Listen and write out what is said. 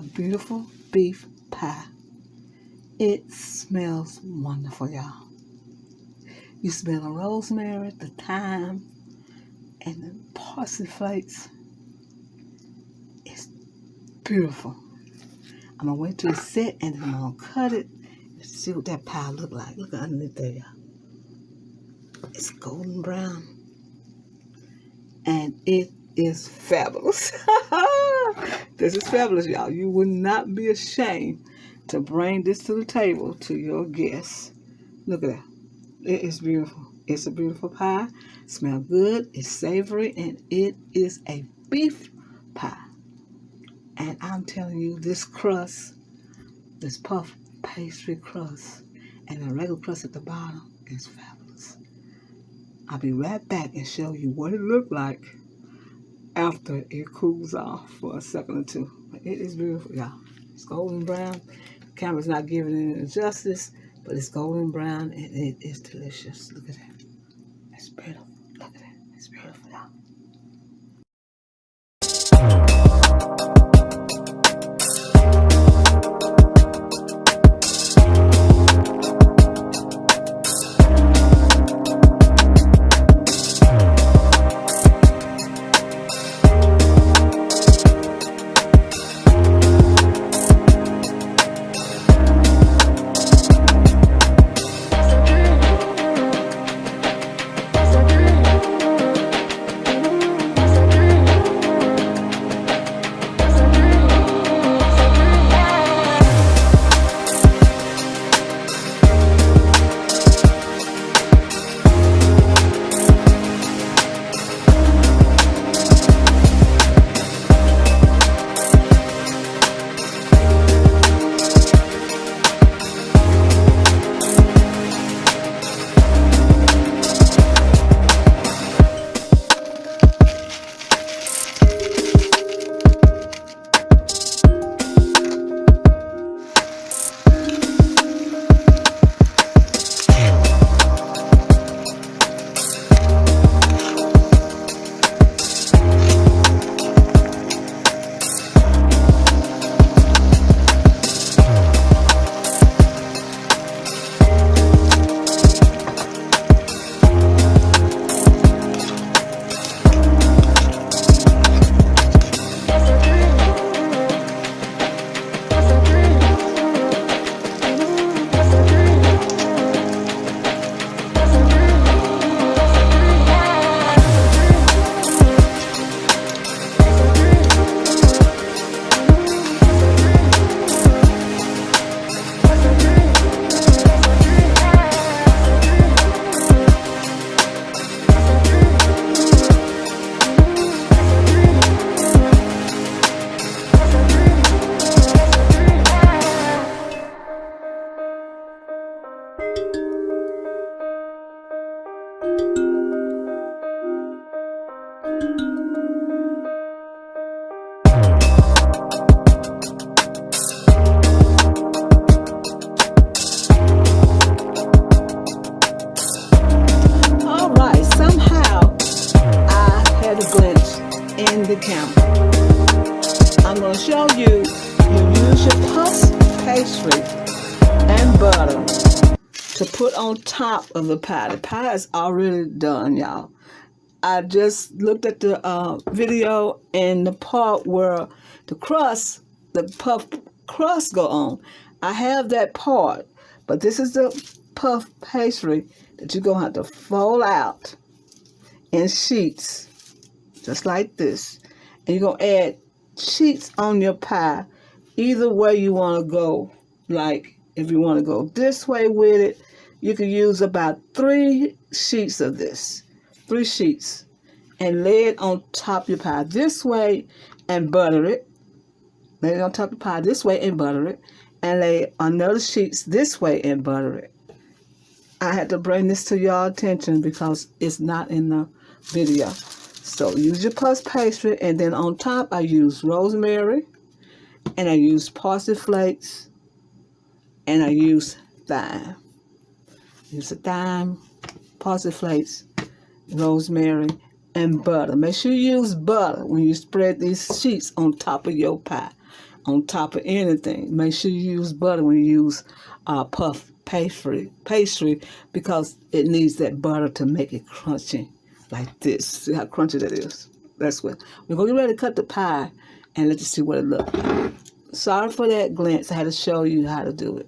a beautiful beef pie. It smells wonderful, y'all. You smell the rosemary, the thyme, and the parsley flakes. It's beautiful. I'm going to wait till it's set and then I'm going to cut it and see what that pie look like. Look underneath there, y'all. It's golden brown. And it is fabulous. This is fabulous, y'all. You would not be ashamed to bring this to the table to your guests. Look at that. It is beautiful. It's a beautiful pie. Smells good. It's savory. And it is a beef pie. And I'm telling you, this crust, this puff pastry crust, and the regular crust at the bottom is fabulous. I'll be right back and show you what it looked like after it cools off for a second or two. But it is beautiful, y'all. It's golden brown. The camera's not giving it justice, but it's golden brown and it is delicious. Look at that. It's beautiful. Look at that. It's beautiful, y'all. I'm going to show you use your puff pastry and butter to put on top of the pie. The pie is already done, y'all. I just looked at the video and the part where the crust, the puff crust go on. I have that part, but this is the puff pastry that you're going to have to fold out in sheets, just like this. And you're going to add sheets on your pie, either way you want to go. Like, if you want to go this way with it, you can use about 3 sheets of this. 3 sheets. And lay it on top of your pie this way and butter it. Lay it on top of the pie this way and butter it. And lay another sheets this way and butter it. I had to bring this to y'all attention because it's not in the video. So use your puff pastry, and then on top I use rosemary, and I use parsley flakes, and I use thyme. Use the thyme, parsley flakes, rosemary, and butter. Make sure you use butter when you spread these sheets on top of your pie. on top of anything. Make sure you use butter when you use puff pastry because it needs that butter to make it crunchy like this. See how crunchy that is? That's what. We're going to get ready to cut the pie and let's just see what it looks like. Sorry for that glance. I had to show you how to do it.